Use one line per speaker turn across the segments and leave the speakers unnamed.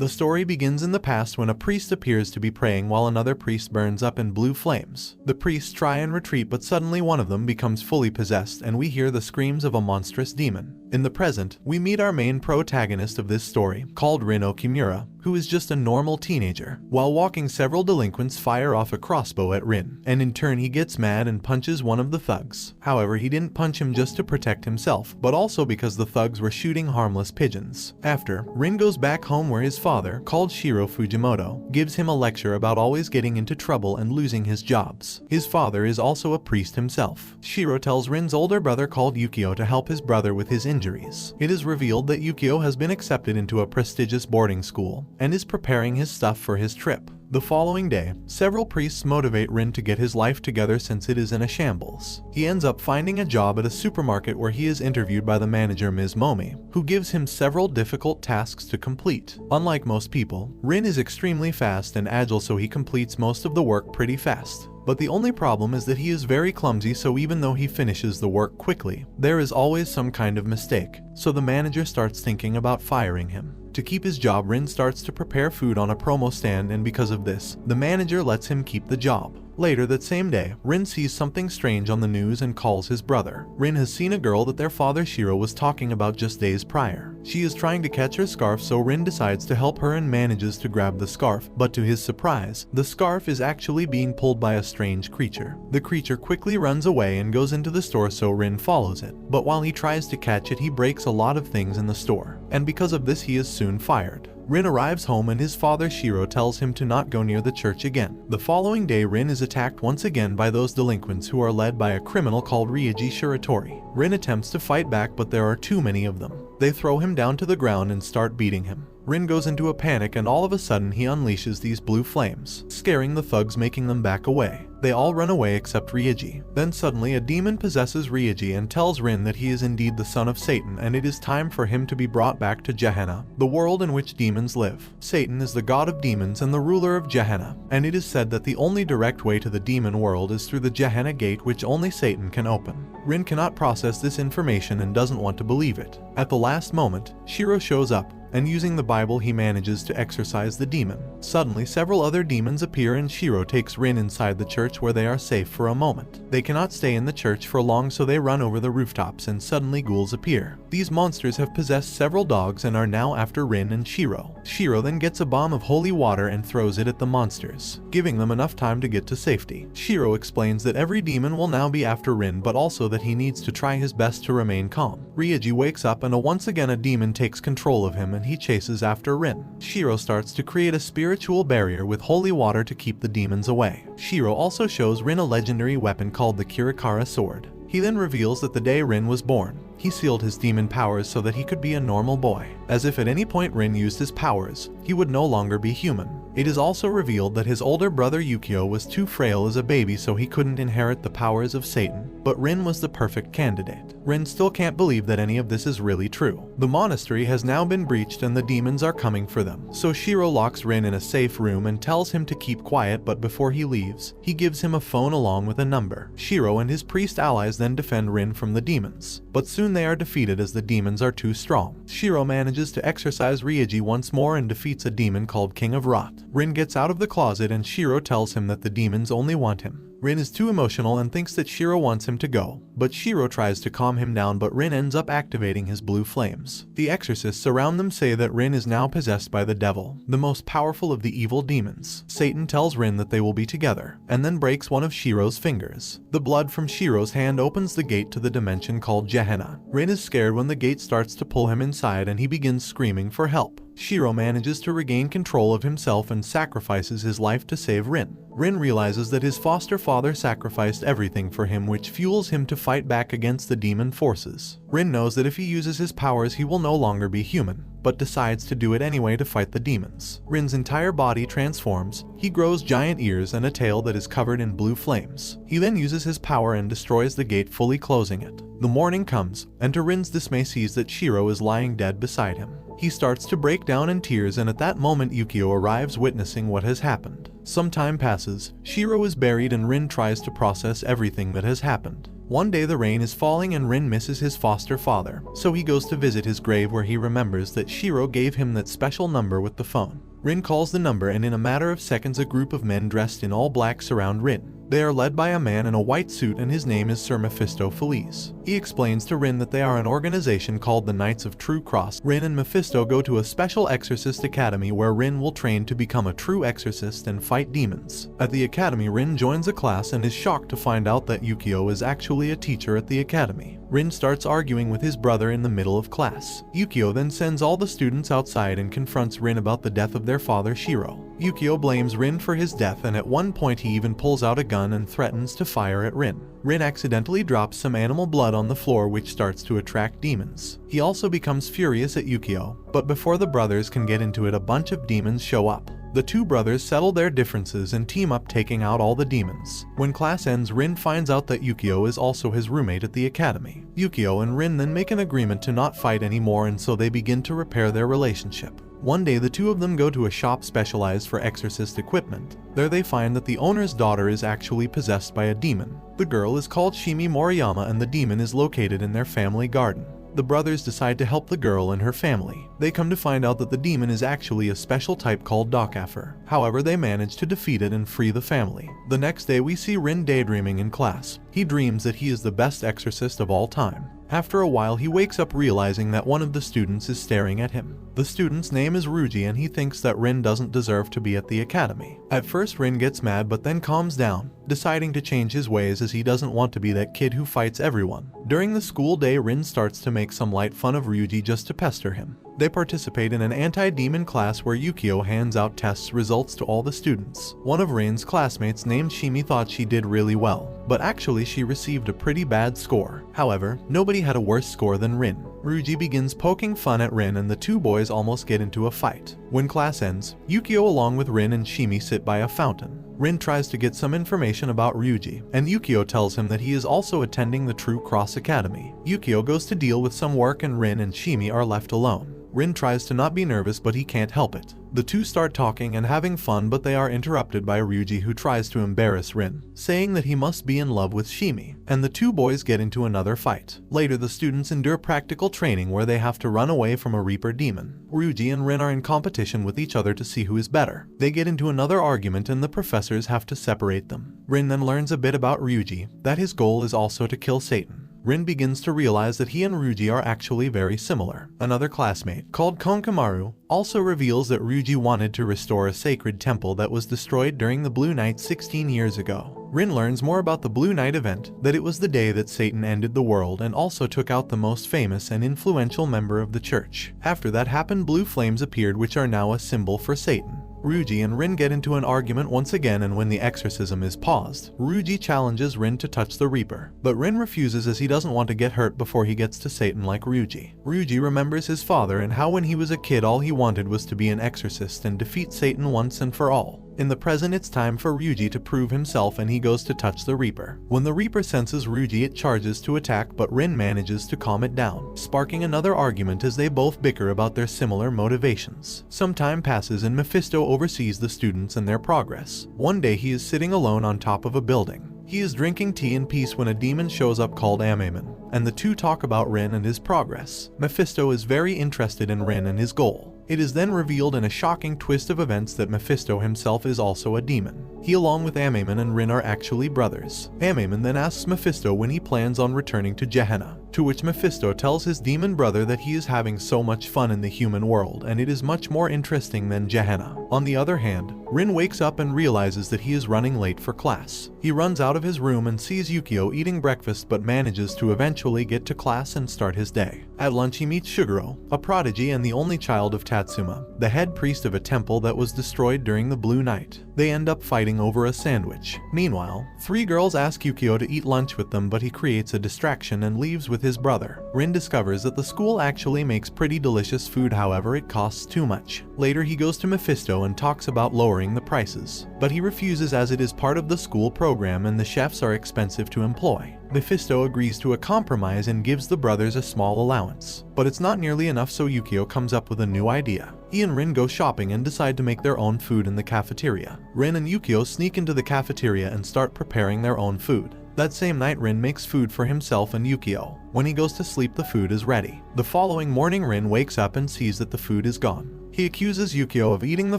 The story begins in the past when a priest appears to be praying while another priest burns up in blue flames. The priests try and retreat, but suddenly one of them becomes fully possessed and we hear the screams of a monstrous demon. In the present, we meet our main protagonist of this story, called Rin Okimura, who is just a normal teenager. While walking, several delinquents fire off a crossbow at Rin, and in turn he gets mad and punches one of the thugs. However, he didn't punch him just to protect himself, but also because the thugs were shooting harmless pigeons. After, Rin goes back home where his father, called Shiro Fujimoto, gives him a lecture about always getting into trouble and losing his jobs. His father is also a priest himself. Shiro tells Rin's older brother called Yukio to help his brother with his injuries. It is revealed that Yukio has been accepted into a prestigious boarding school and is preparing his stuff for his trip. The following day, several priests motivate Rin to get his life together since it is in a shambles. He ends up finding a job at a supermarket where he is interviewed by the manager Ms. Momi, who gives him several difficult tasks to complete. Unlike most people, Rin is extremely fast and agile, so he completes most of the work pretty fast. But the only problem is that he is very clumsy, so even though he finishes the work quickly, there is always some kind of mistake. So the manager starts thinking about firing him. To keep his job, Rin starts to prepare food on a promo stand, and because of this, the manager lets him keep the job. Later that same day, Rin sees something strange on the news and calls his brother. Rin has seen a girl that their father Shiro was talking about just days prior. She is trying to catch her scarf, so Rin decides to help her and manages to grab the scarf, but to his surprise, the scarf is actually being pulled by a strange creature. The creature quickly runs away and goes into the store, so Rin follows it. But while he tries to catch it, he breaks a lot of things in the store, and because of this he is soon fired. Rin arrives home and his father Shiro tells him to not go near the church again. The following day, Rin is attacked once again by those delinquents who are led by a criminal called Ryoji Shiratori. Rin attempts to fight back, but there are too many of them. They throw him down to the ground and start beating him. Rin goes into a panic and all of a sudden he unleashes these blue flames, scaring the thugs, making them back away. They all run away except Ryoji. Then suddenly a demon possesses Ryoji and tells Rin that he is indeed the son of Satan and it is time for him to be brought back to Gehenna, the world in which demons live. Satan is the god of demons and the ruler of Gehenna, and it is said that the only direct way to the demon world is through the Gehenna gate, which only Satan can open. Rin cannot process this information and doesn't want to believe it. At the last moment, Shiro shows up, and using the Bible he manages to exorcise the demon. Suddenly several other demons appear and Shiro takes Rin inside the church where they are safe for a moment. They cannot stay in the church for long, so they run over the rooftops and suddenly ghouls appear. These monsters have possessed several dogs and are now after Rin and Shiro. Shiro then gets a bomb of holy water and throws it at the monsters, giving them enough time to get to safety. Shiro explains that every demon will now be after Rin, but also that he needs to try his best to remain calm. Ryoji wakes up and once again a demon takes control of him and he chases after Rin. Shiro starts to create a spiritual barrier with holy water to keep the demons away. Shiro also shows Rin a legendary weapon called the Kirikara sword. He then reveals that the day Rin was born, he sealed his demon powers so that he could be a normal boy. As if at any point Rin used his powers, he would no longer be human. It is also revealed that his older brother Yukio was too frail as a baby, so he couldn't inherit the powers of Satan, but Rin was the perfect candidate. Rin still can't believe that any of this is really true. The monastery has now been breached and the demons are coming for them, so Shiro locks Rin in a safe room and tells him to keep quiet, but before he leaves, he gives him a phone along with a number. Shiro and his priest allies then defend Rin from the demons, but soon they are defeated as the demons are too strong. Shiro manages to exorcise Ryoji once more and defeats a demon called King of Rot. Rin gets out of the closet and Shiro tells him that the demons only want him. Rin is too emotional and thinks that Shiro wants him to go, but Shiro tries to calm him down, but Rin ends up activating his blue flames. The exorcists around them say that Rin is now possessed by the devil, the most powerful of the evil demons. Satan tells Rin that they will be together, and then breaks one of Shiro's fingers. The blood from Shiro's hand opens the gate to the dimension called Gehenna. Rin is scared when the gate starts to pull him inside and he begins screaming for help. Shiro manages to regain control of himself and sacrifices his life to save Rin. Rin realizes that his foster father sacrificed everything for him, which fuels him to fight back against the demon forces. Rin knows that if he uses his powers he will no longer be human, but decides to do it anyway to fight the demons. Rin's entire body transforms. He grows giant ears and a tail that is covered in blue flames. He then uses his power and destroys the gate, fully closing it. The morning comes, and to Rin's dismay sees that Shiro is lying dead beside him. He starts to break down in tears, and at that moment Yukio arrives, witnessing what has happened. Some time passes, Shiro is buried and Rin tries to process everything that has happened. One day the rain is falling and Rin misses his foster father, so he goes to visit his grave where he remembers that Shiro gave him that special number with the phone. Rin calls the number and in a matter of seconds a group of men dressed in all black surround Rin. They are led by a man in a white suit and his name is Sir Mephisto Feliz. He explains to Rin that they are an organization called the Knights of True Cross. Rin and Mephisto go to a special exorcist academy where Rin will train to become a true exorcist and fight demons. At the academy, Rin joins a class and is shocked to find out that Yukio is actually a teacher at the academy. Rin starts arguing with his brother in the middle of class. Yukio then sends all the students outside and confronts Rin about the death of their father Shiro. Yukio blames Rin for his death and at one point he even pulls out a gun and threatens to fire at Rin. Rin accidentally drops some animal blood on the floor which starts to attract demons. He also becomes furious at Yukio, but before the brothers can get into it a bunch of demons show up. The two brothers settle their differences and team up taking out all the demons. When class ends, Rin finds out that Yukio is also his roommate at the academy. Yukio and Rin then make an agreement to not fight anymore and so they begin to repair their relationship. One day the two of them go to a shop specialized for exorcist equipment. There they find that the owner's daughter is actually possessed by a demon. The girl is called Shimi Moriyama and the demon is located in their family garden. The brothers decide to help the girl and her family. They come to find out that the demon is actually a special type called Dokafer. However, they manage to defeat it and free the family. The next day we see Rin daydreaming in class. He dreams that he is the best exorcist of all time. After a while he wakes up realizing that one of the students is staring at him. The student's name is Ryuji and he thinks that Rin doesn't deserve to be at the academy. At first Rin gets mad but then calms down, deciding to change his ways as he doesn't want to be that kid who fights everyone. During the school day Rin starts to make some light fun of Ryuji just to pester him. They participate in an anti-demon class where Yukio hands out test results to all the students. One of Rin's classmates named Shimi thought she did really well, but actually she received a pretty bad score. However, nobody had a worse score than Rin. Ryuji begins poking fun at Rin and the two boys almost get into a fight. When class ends, Yukio along with Rin and Shimi sit by a fountain. Rin tries to get some information about Ryuji, and Yukio tells him that he is also attending the True Cross Academy. Yukio goes to deal with some work and Rin and Shimi are left alone. Rin tries to not be nervous but he can't help it. The two start talking and having fun but they are interrupted by Ryuji who tries to embarrass Rin, saying that he must be in love with Shimi, and the two boys get into another fight. Later the students endure practical training where they have to run away from a Reaper demon. Ryuji and Rin are in competition with each other to see who is better. They get into another argument and the professors have to separate them. Rin then learns a bit about Ryuji, that his goal is also to kill Satan. Rin begins to realize that he and Ryuji are actually very similar. Another classmate, called Konkamaru, also reveals that Ryuji wanted to restore a sacred temple that was destroyed during the Blue Night 16 years ago. Rin learns more about the Blue Night event, that it was the day that Satan ended the world and also took out the most famous and influential member of the church. After that happened, blue flames appeared which are now a symbol for Satan. Ryuji and Rin get into an argument once again and when the exorcism is paused, Ryuji challenges Rin to touch the Reaper, but Rin refuses as he doesn't want to get hurt before he gets to Satan like Ryuji. Ryuji remembers his father and how when he was a kid all he wanted was to be an exorcist and defeat Satan once and for all. In the present it's time for Ryuji to prove himself and he goes to touch the Reaper. When the Reaper senses Ryuji it charges to attack but Rin manages to calm it down, sparking another argument as they both bicker about their similar motivations. Some time passes and Mephisto oversees the students and their progress. One day he is sitting alone on top of a building. He is drinking tea in peace when a demon shows up called Amaimon, and the two talk about Rin and his progress. Mephisto is very interested in Rin and his goal. It is then revealed in a shocking twist of events that Mephisto himself is also a demon. He along with Amaimon and Rin are actually brothers. Amaimon then asks Mephisto when he plans on returning to Gehenna, to which Mephisto tells his demon brother that he is having so much fun in the human world and it is much more interesting than Gehenna. On the other hand, Rin wakes up and realizes that he is running late for class. He runs out of his room and sees Yukio eating breakfast but manages to eventually get to class and start his day. At lunch he meets Shuguro, a prodigy and the only child of Tatsuma, the head priest of a temple that was destroyed during the Blue Night. They end up fighting over a sandwich. Meanwhile, three girls ask Yukio to eat lunch with them but he creates a distraction and leaves with his brother. Rin discovers that the school actually makes pretty delicious food, however it costs too much. Later he goes to Mephisto and talks about lowering the prices, but he refuses as it is part of the school program and the chefs are expensive to employ. Mephisto agrees to a compromise and gives the brothers a small allowance, but it's not nearly enough so Yukio comes up with a new idea. He and Rin go shopping and decide to make their own food in the cafeteria. Rin and Yukio sneak into the cafeteria and start preparing their own food. That same night, Rin makes food for himself and Yukio. When he goes to sleep, the food is ready. The following morning, Rin wakes up and sees that the food is gone. He accuses Yukio of eating the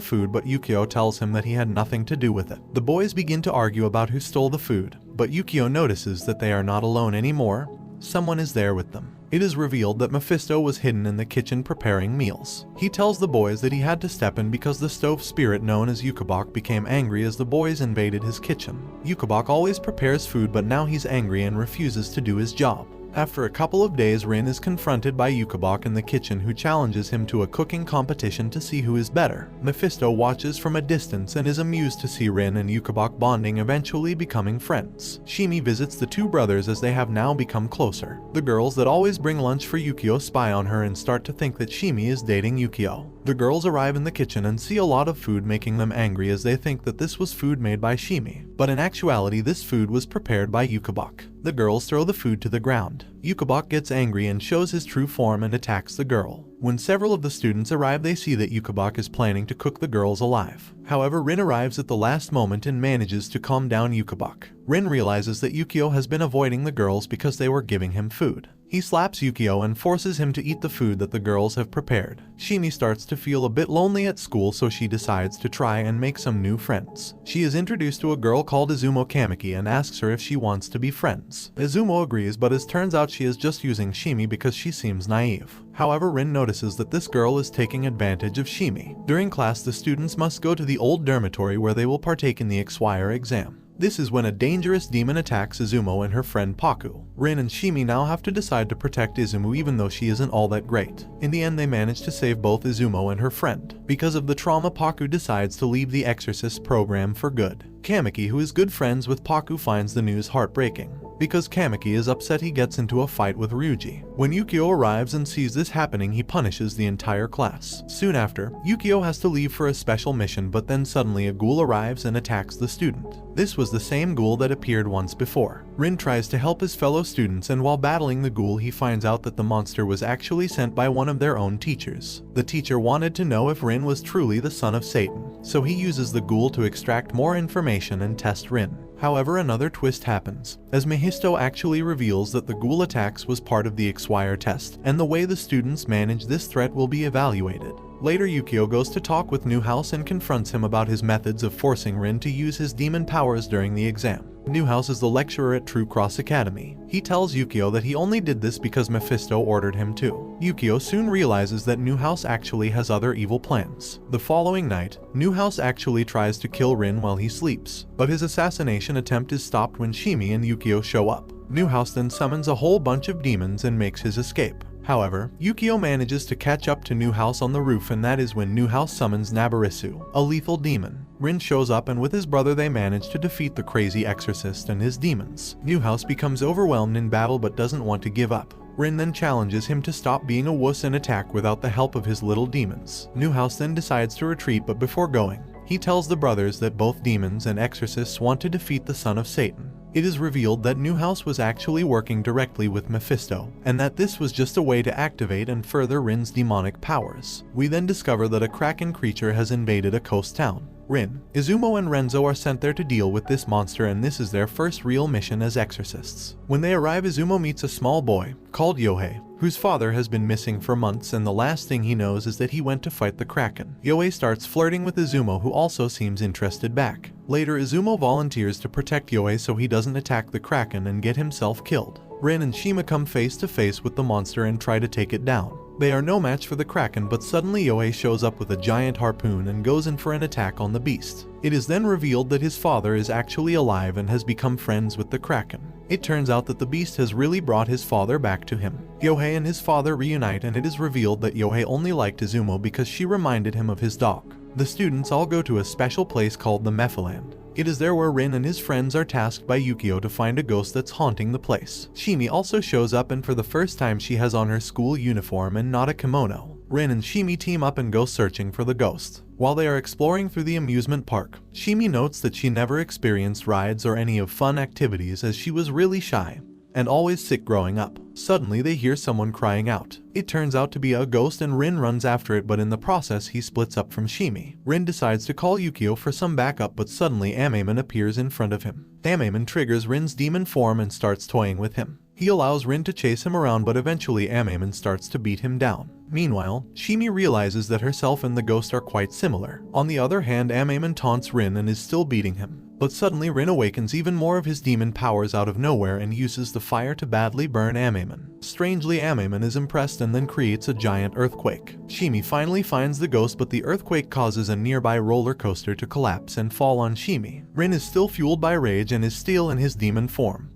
food, but Yukio tells him that he had nothing to do with it. The boys begin to argue about who stole the food, but Yukio notices that they are not alone anymore. Someone is there with them. It is revealed that Mephisto was hidden in the kitchen preparing meals. He tells the boys that he had to step in because the stove spirit known as Yukabok became angry as the boys invaded his kitchen. Yukabok always prepares food, but now he's angry and refuses to do his job. After a couple of days, Rin is confronted by Yukabok in the kitchen, who challenges him to a cooking competition to see who is better. Mephisto watches from a distance and is amused to see Rin and Yukabok bonding, eventually becoming friends. Shimi visits the two brothers as they have now become closer. The girls that always bring lunch for Yukio spy on her and start to think that Shimi is dating Yukio. The girls arrive in the kitchen and see a lot of food, making them angry as they think that this was food made by Shimi, but in actuality this food was prepared by Yukabok. The girls throw the food to the ground. Yukabok gets angry and shows his true form and attacks the girl. When several of the students arrive, they see that Yukabok is planning to cook the girls alive. However, Rin arrives at the last moment and manages to calm down Yukabok. Rin realizes that Yukio has been avoiding the girls because they were giving him food. He slaps Yukio and forces him to eat the food that the girls have prepared. Shimi starts to feel a bit lonely at school, so she decides to try and make some new friends. She is introduced to a girl called Izumo Kamiki and asks her if she wants to be friends. Izumo agrees, but it turns out she is just using Shimi because she seems naive. However, Rin notices that this girl is taking advantage of Shimi. During class, the students must go to the old dormitory where they will partake in the Exwire exam. This is when a dangerous demon attacks Izumo and her friend Paku. Rin and Shimi now have to decide to protect Izumo even though she isn't all that great. In the end, they manage to save both Izumo and her friend. Because of the trauma, Paku decides to leave the Exorcist program for good. Kamiki, who is good friends with Paku, finds the news heartbreaking. Because Kamiki is upset, he gets into a fight with Ryuji. When Yukio arrives and sees this happening, he punishes the entire class. Soon after, Yukio has to leave for a special mission, but then suddenly a ghoul arrives and attacks the student. This was the same ghoul that appeared once before. Rin tries to help his fellow students, and while battling the ghoul, he finds out that the monster was actually sent by one of their own teachers. The teacher wanted to know if Rin was truly the son of Satan, so he uses the ghoul to extract more information and test Rin. However, another twist happens, as Mephisto actually reveals that the ghoul attacks was part of the Exwire test, and the way the students manage this threat will be evaluated. Later, Yukio goes to talk with Newhouse and confronts him about his methods of forcing Rin to use his demon powers during the exam. Newhouse is the lecturer at True Cross Academy. He tells Yukio that he only did this because Mephisto ordered him to. Yukio soon realizes that Newhouse actually has other evil plans. The following night, Newhouse actually tries to kill Rin while he sleeps, but his assassination attempt is stopped when Shimi and Yukio show up. Newhouse then summons a whole bunch of demons and makes his escape. However, Yukio manages to catch up to Newhouse on the roof, and that is when Newhouse summons Nabarisu, a lethal demon. Rin shows up, and with his brother they manage to defeat the crazy exorcist and his demons. Newhouse becomes overwhelmed in battle but doesn't want to give up. Rin then challenges him to stop being a wuss and attack without the help of his little demons. Newhouse then decides to retreat, but before going, he tells the brothers that both demons and exorcists want to defeat the son of Satan. It is revealed that Newhouse was actually working directly with Mephisto, and that this was just a way to activate and further Rin's demonic powers. We then discover that a kraken creature has invaded a coast town. Rin, Izumo, and Renzo are sent there to deal with this monster, and this is their first real mission as exorcists. When they arrive, Izumo meets a small boy called Yohei, whose father has been missing for months, and the last thing he knows is that he went to fight the kraken. Yohei starts flirting with Izumo, who also seems interested back. Later, Izumo volunteers to protect Yohei so he doesn't attack the kraken and get himself killed. Rin and Shima come face to face with the monster and try to take it down. They are no match for the kraken, but suddenly Yohei shows up with a giant harpoon and goes in for an attack on the beast. It is then revealed that his father is actually alive and has become friends with the kraken. It turns out that the beast has really brought his father back to him. Yohei and his father reunite, and it is revealed that Yohei only liked Izumo because she reminded him of his dog. The students all go to a special place called the Mephiland. It is there where Rin and his friends are tasked by Yukio to find a ghost that's haunting the place. Shimi also shows up, and for the first time she has on her school uniform and not a kimono. Rin and Shimi team up and go searching for the ghost. While they are exploring through the amusement park, Shimi notes that she never experienced rides or any of fun activities as she was really shy and always sick growing up. Suddenly they hear someone crying out. It turns out to be a ghost and Rin runs after it, but in the process he splits up from Shimi. Rin decides to call Yukio for some backup, but suddenly Amemon appears in front of him. Amemon triggers Rin's demon form and starts toying with him. He allows Rin to chase him around, but eventually Amemon starts to beat him down. Meanwhile, Shimi realizes that herself and the ghost are quite similar. On the other hand, Amemon taunts Rin and is still beating him. But suddenly Rin awakens even more of his demon powers out of nowhere and uses the fire to badly burn Amemon. Strangely, Amemon is impressed and then creates a giant earthquake. Shimi finally finds the ghost, but the earthquake causes a nearby roller coaster to collapse and fall on Shimi. Rin is still fueled by rage and is still in his demon form.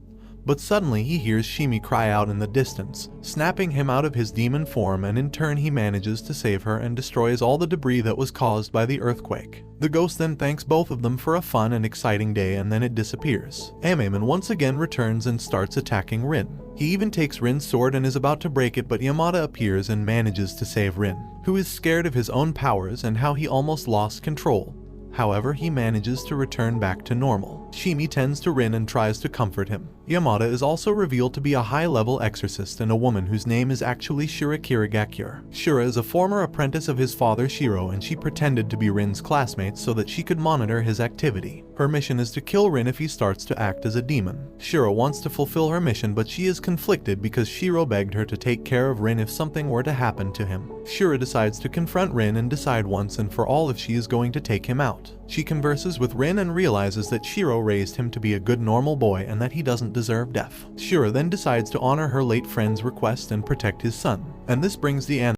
But suddenly he hears Shimi cry out in the distance, snapping him out of his demon form, and in turn he manages to save her and destroys all the debris that was caused by the earthquake. The ghost then thanks both of them for a fun and exciting day, and then it disappears. Amemon once again returns and starts attacking Rin. He even takes Rin's sword and is about to break it, but Yamada appears and manages to save Rin, who is scared of his own powers and how he almost lost control. However, he manages to return back to normal. Shimi tends to Rin and tries to comfort him. Yamada is also revealed to be a high-level exorcist and a woman whose name is actually Shura Kirigakure. Shura is a former apprentice of his father Shiro, and she pretended to be Rin's classmate so that she could monitor his activity. Her mission is to kill Rin if he starts to act as a demon. Shura wants to fulfill her mission, but she is conflicted because Shiro begged her to take care of Rin if something were to happen to him. Shura decides to confront Rin and decide once and for all if she is going to take him out. She converses with Rin and realizes that Shiro raised him to be a good normal boy and that he doesn't deserve death. Shura then decides to honor her late friend's request and protect his son. And this brings the anime